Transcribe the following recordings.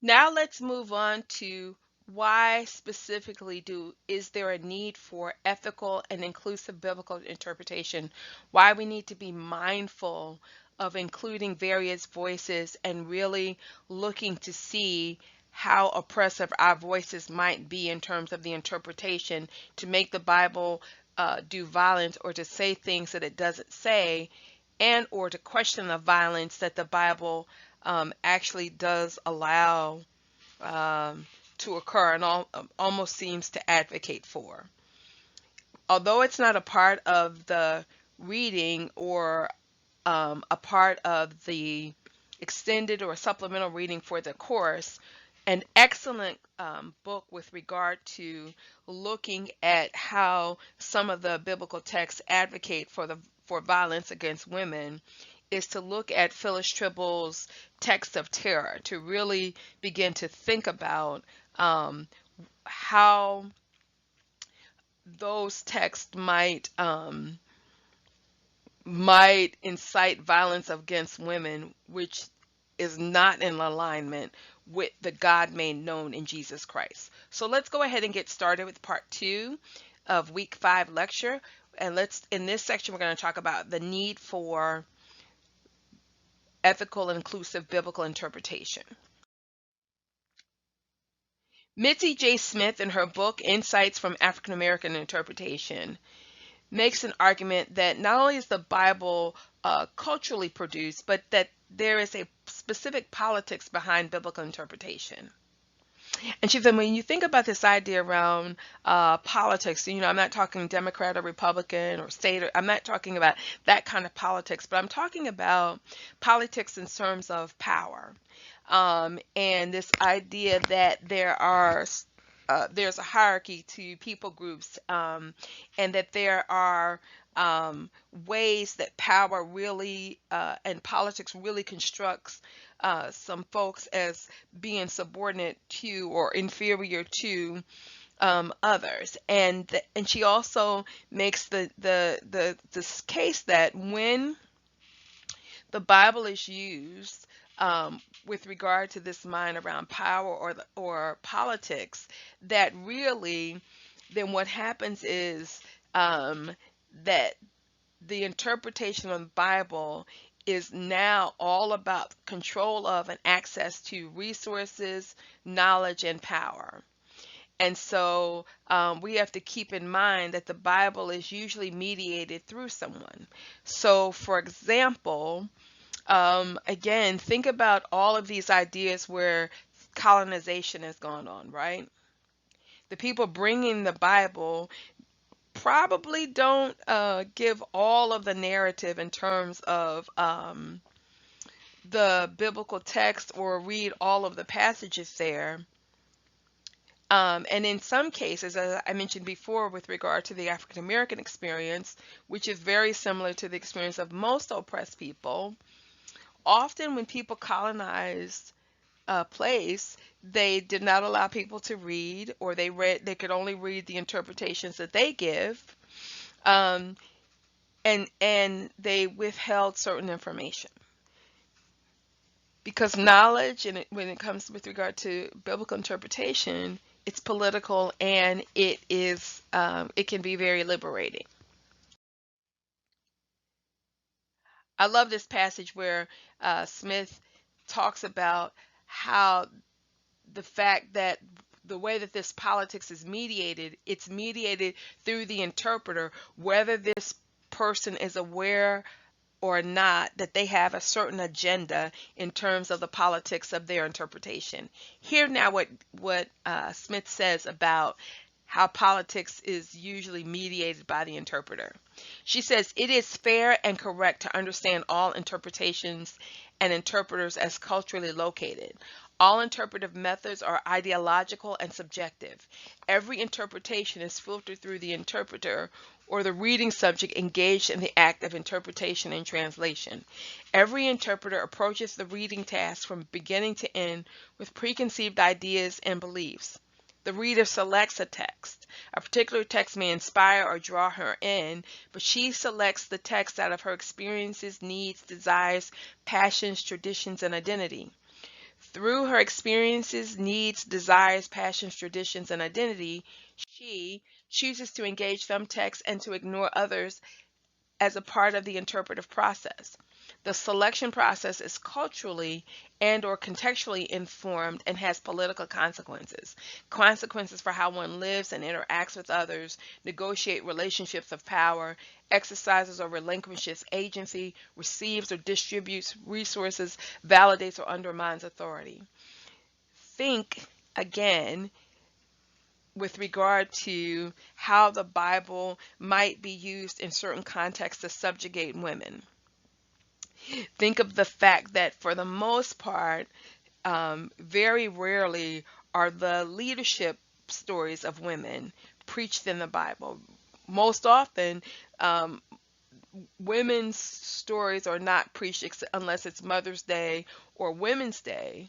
Now let's move on to why specifically is there a need for ethical and inclusive biblical interpretation? Why we need to be mindful of including various voices and really looking to see how oppressive our voices might be in terms of the interpretation to make the Bible do violence or to say things that it doesn't say, and or to question the violence that the Bible actually does allow to occur and almost seems to advocate for. Although it's not a part of the reading or a part of the extended or supplemental reading for the course, an excellent book with regard to looking at how some of the biblical texts advocate for violence against women is to look at Phyllis Tribble's Text of Terror, to really begin to think about how those texts might incite violence against women, which is not in alignment with the God made known in Jesus Christ. So let's go ahead and get started with part 2 of week 5 lecture. And in this section, we're going to talk about the need for ethical and inclusive biblical interpretation. Mitzi J. Smith, in her book Insights from African American Interpretation, makes an argument that not only is the Bible culturally produced, but that there is a specific politics behind biblical interpretation. And she said, when you think about this idea around politics, I'm not talking Democrat or Republican or state, I'm not talking about that kind of politics, but I'm talking about politics in terms of power. And this idea that there's a hierarchy to people groups, and that there are ways that power really and politics really constructs some folks as being subordinate to or inferior to others. And she also makes this case that when the Bible is used with regard to this mind around power or politics, that really then what happens is that the interpretation of the Bible is now all about control of and access to resources, knowledge, and power. And so we have to keep in mind that the Bible is usually mediated through someone. So, for example, again, think about all of these ideas where colonization has gone on, right? The people bringing the Bible probably don't give all of the narrative in terms of the biblical text or read all of the passages there. And in some cases, as I mentioned before, with regard to the African American experience, which is very similar to the experience of most oppressed people, often when people colonized a place, they did not allow people to read, or they could only read the interpretations that they give, um, and they withheld certain information. Because knowledge, and when it comes with regard to biblical interpretation, it's political and it can be very liberating. I love this passage where Smith talks about how the fact that the way that this politics is mediated, it's mediated through the interpreter, whether this person is aware or not that they have a certain agenda in terms of the politics of their interpretation. Hear now what Smith says about how politics is usually mediated by the interpreter. She says, it is fair and correct to understand all interpretations and interpreters as culturally located. All interpretive methods are ideological and subjective. Every interpretation is filtered through the interpreter or the reading subject engaged in the act of interpretation and translation. Every interpreter approaches the reading task from beginning to end with preconceived ideas and beliefs. The reader selects a text. A particular text may inspire or draw her in, but she selects the text out of her experiences, needs, desires, passions, traditions, and identity. Through her experiences, needs, desires, passions, traditions, and identity, she chooses to engage some texts and to ignore others as a part of the interpretive process. The selection process is culturally and or contextually informed and has political consequences. Consequences for how one lives and interacts with others, negotiate relationships of power, exercises or relinquishes agency, receives or distributes resources, validates or undermines authority. Think again with regard to how the Bible might be used in certain contexts to subjugate women. Think of the fact that for the most part, very rarely are the leadership stories of women preached in the Bible. Most often, um, women's stories are not preached unless it's Mother's Day or Women's Day,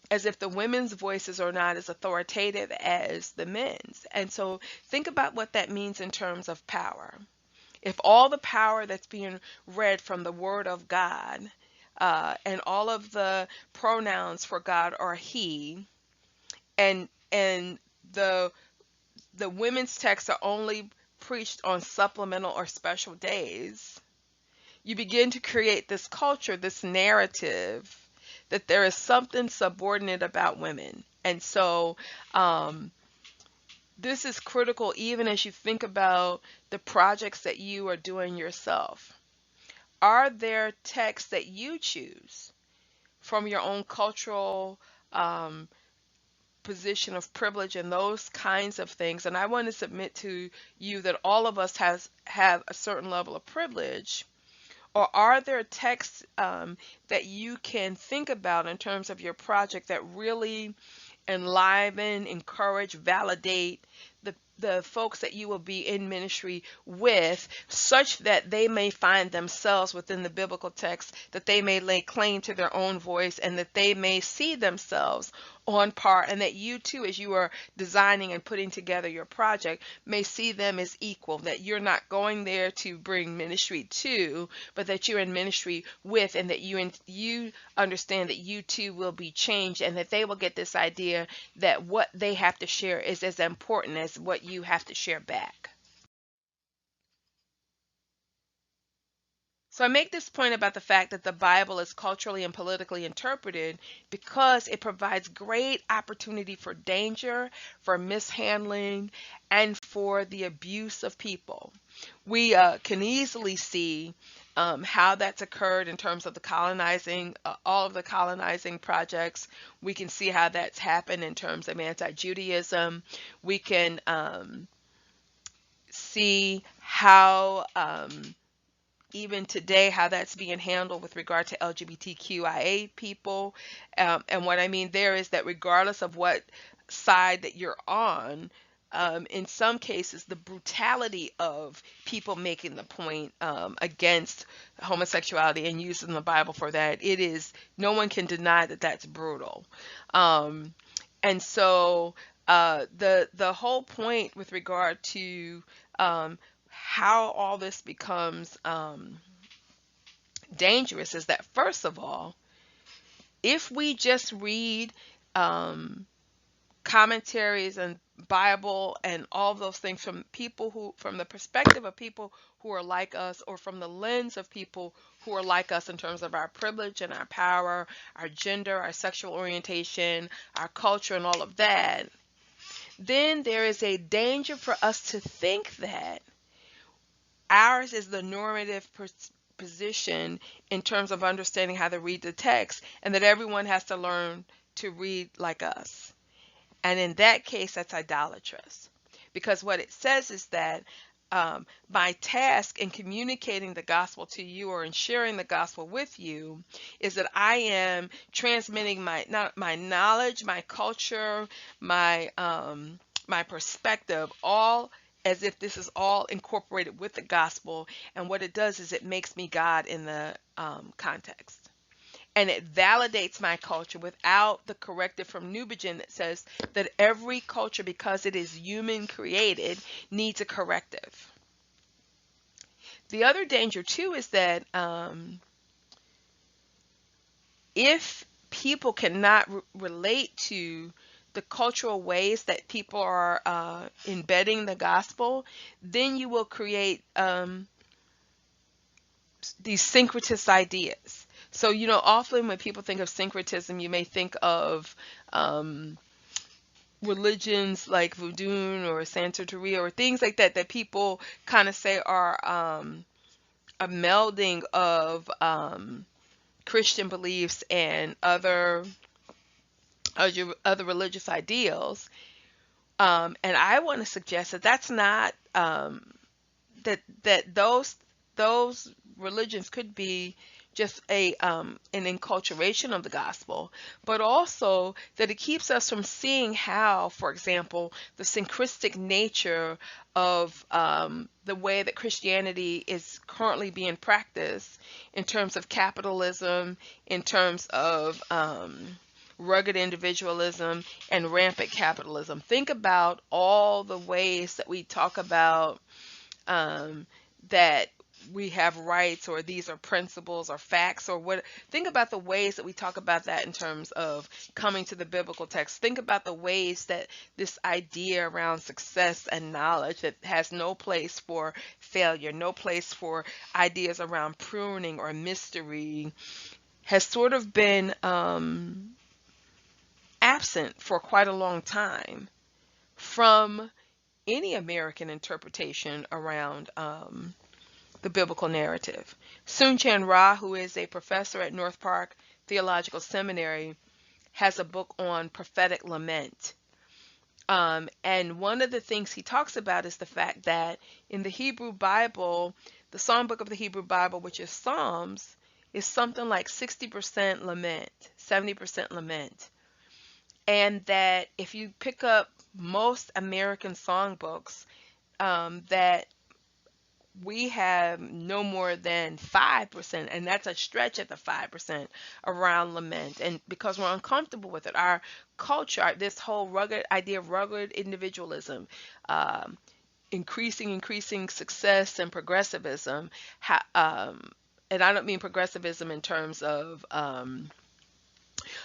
as if the women's voices are not as authoritative as the men's. And so think about what that means in terms of power. If all the power that's being read from the Word of God, and all of the pronouns for God are He, and the the women's texts are only preached on supplemental or special days, you begin to create this culture, this narrative that there is something subordinate about women. And so this is critical even as you think about the projects that you are doing yourself. Are there texts that you choose from your own cultural um, position of privilege and those kinds of things? And I want to submit to you that all of us have a certain level of privilege. Or are there texts that you can think about in terms of your project that really enliven, encourage, validate the folks that you will be in ministry with, such that they may find themselves within the biblical text, that they may lay claim to their own voice, and that they may see themselves on par, and that you too, as you are designing and putting together your project, may see them as equal, that you're not going there to bring ministry to, but that you're in ministry with, and that you understand that you too will be changed, and that they will get this idea that what they have to share is as important as what you have to share back. So I make this point about the fact that the Bible is culturally and politically interpreted because it provides great opportunity for danger, for mishandling, and for the abuse of people. We can easily see how that's occurred in terms of the colonizing, all of the colonizing projects. We can see how that's happened in terms of anti-Judaism. We can see how even today how that's being handled with regard to LGBTQIA people. And what I mean there is that regardless of what side that you're on, in some cases, the brutality of people making the point against homosexuality and using the Bible for that, it is, no one can deny that that's brutal. Um, and so the whole point with regard to how all this becomes dangerous is that, first of all, if we just read um, commentaries and Bible and all those things from people who, from the perspective of people who are like us, or from the lens of people who are like us in terms of our privilege and our power, our gender, our sexual orientation, our culture, and all of that, then there is a danger for us to think that ours is the normative position in terms of understanding how to read the text, and that everyone has to learn to read like us. And in that case, that's idolatrous. Because what it says is that my task in communicating the gospel to you, or in sharing the gospel with you, is that I am transmitting my knowledge, my culture, my perspective, all as if this is all incorporated with the gospel. And what it does is it makes me God in the context. And it validates my culture without the corrective from Nubigen that says that every culture, because it is human created, needs a corrective. The other danger too is that if people cannot relate to the cultural ways that people are embedding the gospel, then you will create these syncretist ideas. So, often when people think of syncretism, you may think of um, religions like Voodoo or Santeria or things like that, that people kind of say are a melding of Christian beliefs and other religious ideals. And I want to suggest that that's not that those religions could be just an enculturation of the gospel, but also that it keeps us from seeing how, for example, the syncretic nature of the way that Christianity is currently being practiced in terms of capitalism, in terms of rugged individualism and rampant capitalism. Think about all the ways that we talk about that we have rights, or these are principles or facts, or what. Think about the ways that we talk about that in terms of coming to the biblical text. Think about the ways that this idea around success and knowledge that has no place for failure, no place for ideas around pruning or mystery, has sort of been absent for quite a long time from any American interpretation around the biblical narrative. Soon Chan Ra, who is a professor at North Park Theological Seminary, has a book on prophetic lament. And one of the things he talks about is the fact that in the Hebrew Bible, the songbook of the Hebrew Bible, which is Psalms, is something like 60% lament, 70% lament. And that if you pick up most American songbooks, that we have no more than 5%, and that's a stretch at the 5% around lament. And because we're uncomfortable with it, our culture, this whole rugged idea of rugged individualism, increasing success and progressivism, and I don't mean progressivism in terms of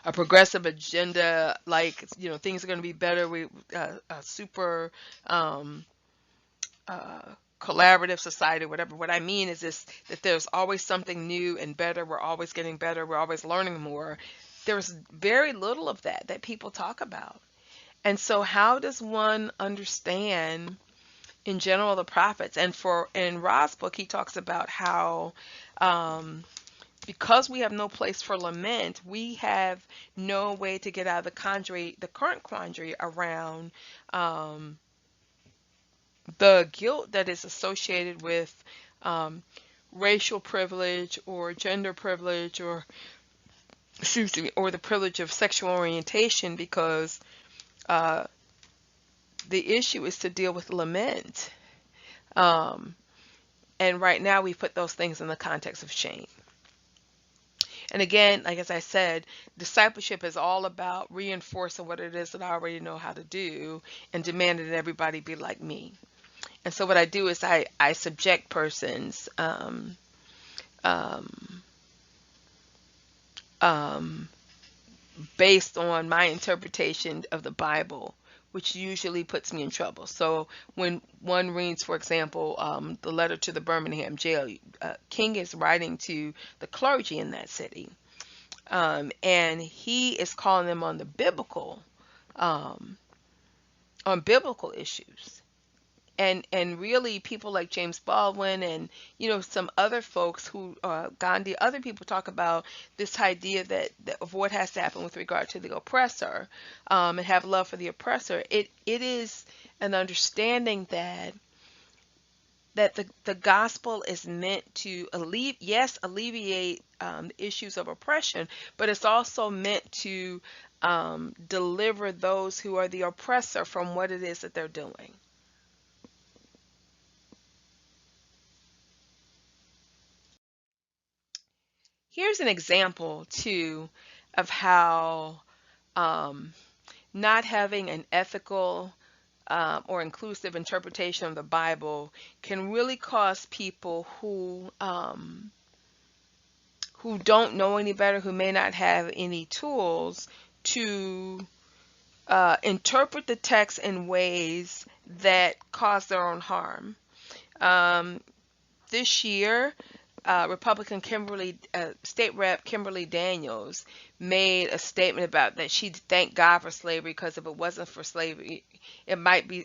a progressive agenda, like things are going to be better. We a super uh, collaborative society, whatever. What I mean is this: that there's always something new and better. We're always getting better. We're always learning more. There's very little of that people talk about. And so, how does one understand, in general, the prophets? And in Ra's book, he talks about how because we have no place for lament, we have no way to get out of the current quandary around the guilt that is associated with racial privilege or gender privilege, or excuse me, or the privilege of sexual orientation, because the issue is to deal with lament. And right now we put those things in the context of shame. And again, like as I said, discipleship is all about reinforcing what it is that I already know how to do and demanding that everybody be like me. And so what I do is I subject persons based on my interpretation of the Bible, which usually puts me in trouble. So when one reads, for example, the letter to the Birmingham jail, King is writing to the clergy in that city, and he is calling them on the biblical issues. And really people like James Baldwin and some other folks who Gandhi, other people talk about this idea that of what has to happen with regard to the oppressor, and have love for the oppressor. It is an understanding that the gospel is meant to alleviate issues of oppression, but it's also meant to deliver those who are the oppressor from what it is that they're doing. Here's an example, too, of how not having an ethical or inclusive interpretation of the Bible can really cause people who don't know any better, who may not have any tools to interpret the text in ways that cause their own harm. Um, this year, Republican State Rep Kimberly Daniels made a statement about that she thanked God for slavery, because if it wasn't for slavery,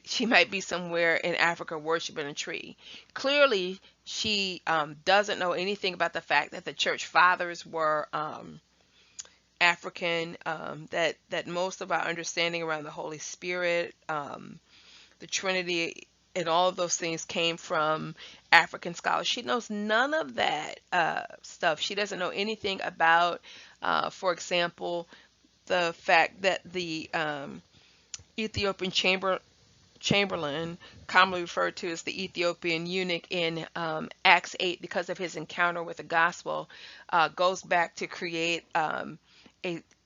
she might be somewhere in Africa worshiping a tree. Clearly, she doesn't know anything about the fact that the church fathers were African. That most of our understanding around the Holy Spirit, the Trinity, and all of those things came from African scholars. She knows none of that stuff. She doesn't know anything about, for example, the fact that the Ethiopian Chamberlain, commonly referred to as the Ethiopian eunuch in Acts 8, because of his encounter with the gospel, goes back to create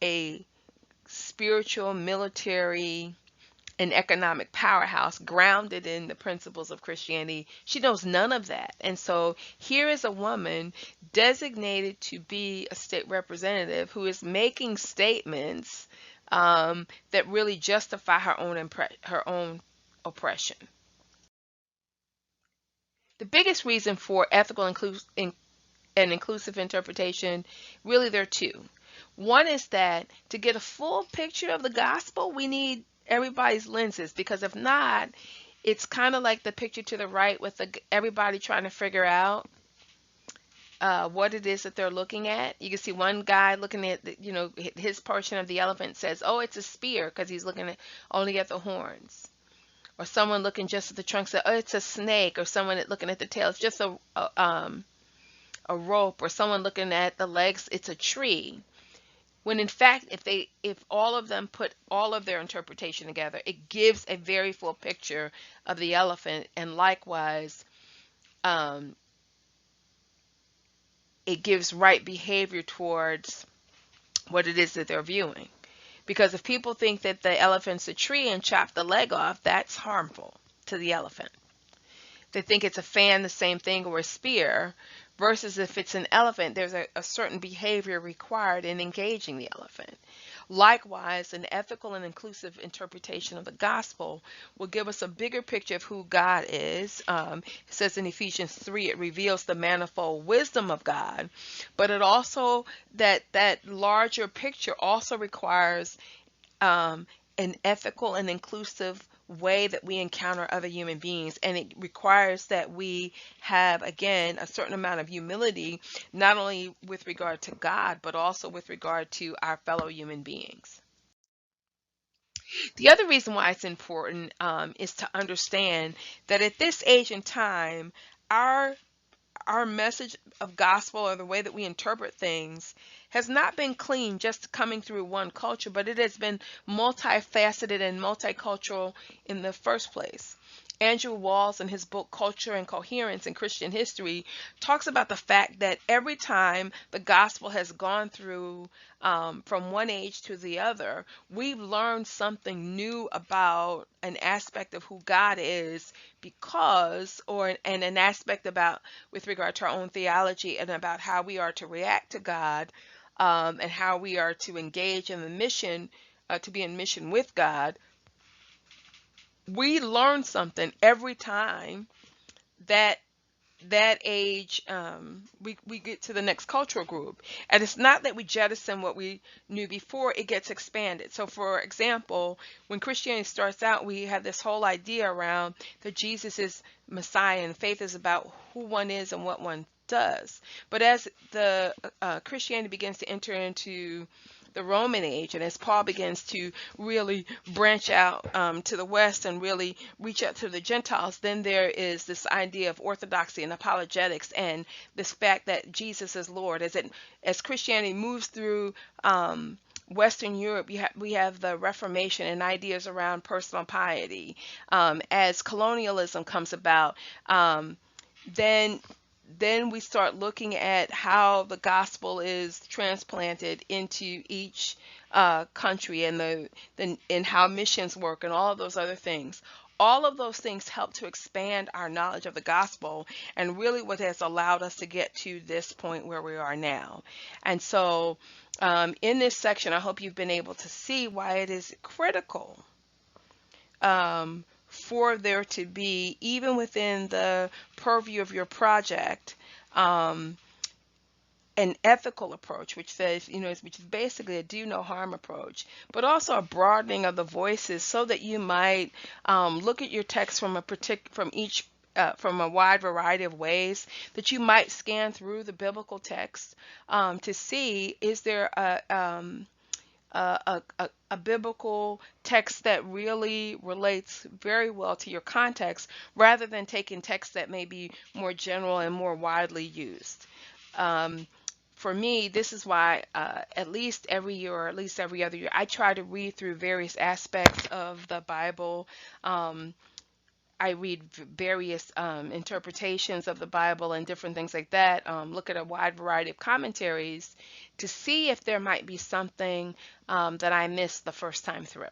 a spiritual, military, an economic powerhouse grounded in the principles of Christianity. She knows none of that. And so here is a woman designated to be a state representative who is making statements that really justify her own oppression. The biggest reason for ethical and inclusive interpretation, really there are two. One is that to get a full picture of the gospel, we need everybody's lenses, because if not, it's kind of like the picture to the right with everybody trying to figure out what it is that they're looking at. You can see one guy looking at his portion of the elephant, says, "Oh, it's a spear," because he's looking at only at the horns. Or someone looking just at the trunk says, "Oh, it's a snake," or someone looking at the tail, it's just a rope, or someone looking at the legs, it's a tree. When in fact, if all of them put all of their interpretation together, it gives a very full picture of the elephant, and likewise, it gives right behavior towards what it is that they're viewing. Because if people think that the elephant's a tree and chop the leg off, that's harmful to the elephant. They think it's a fan, the same thing, or a spear, versus if it's an elephant, there's a certain behavior required in engaging the elephant. Likewise, an ethical and inclusive interpretation of the gospel will give us a bigger picture of who God is. It says in Ephesians 3, it reveals the manifold wisdom of God, but it also, that larger picture also requires an ethical and inclusive way that we encounter other human beings, and it requires that we have, again, a certain amount of humility, not only with regard to God, but also with regard to our fellow human beings. The other reason why it's important is to understand that at this age and time, our message of gospel, or the way that we interpret things, has not been clean just coming through one culture, but it has been multifaceted and multicultural in the first place. Andrew Walls, in his book Culture and Coherence in Christian History, talks about the fact that every time the gospel has gone through from one age to the other, we've learned something new about an aspect of who God is, and an aspect about, with regard to our own theology, and about how we are to react to God, and how we are to engage in the mission, to be in mission with God. We learn something every time that age, we get to the next cultural group. And it's not that we jettison what we knew before, it gets expanded. So for example, when Christianity starts out, we have this whole idea around that Jesus is Messiah, and faith is about who one is and what one does. But as the Christianity begins to enter into the Roman age, and as Paul begins to really branch out to the West and really reach out to the Gentiles, then there is this idea of orthodoxy and apologetics, and this fact that Jesus is Lord. As Christianity moves through Western Europe, we have the Reformation and ideas around personal piety. As colonialism comes about, then we start looking at how the gospel is transplanted into each country, and and how missions work, and all of those other things. All of those things help to expand our knowledge of the gospel and really what has allowed us to get to this point where we are now. And so, in this section, I hope you've been able to see why it is critical for there to be, even within the purview of your project, um, an ethical approach, which says, which is basically a do no harm approach, but also a broadening of the voices so that you might look at your text from from a wide variety of ways, that you might scan through the biblical text to see, is there a biblical text that really relates very well to your context, rather than taking text that may be more general and more widely used. Um, for me, this is why at least every year, or at least every other year, I try to read through various aspects of the Bible. I read various interpretations of the Bible and different things like that. Look at a wide variety of commentaries to see if there might be something that I missed the first time through.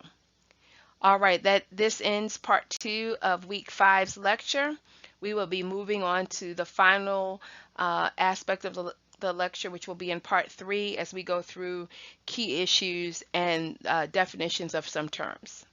All right, this ends part 2 of week 5's lecture. We will be moving on to the final aspect of the lecture, which will be in part 3 as we go through key issues and definitions of some terms.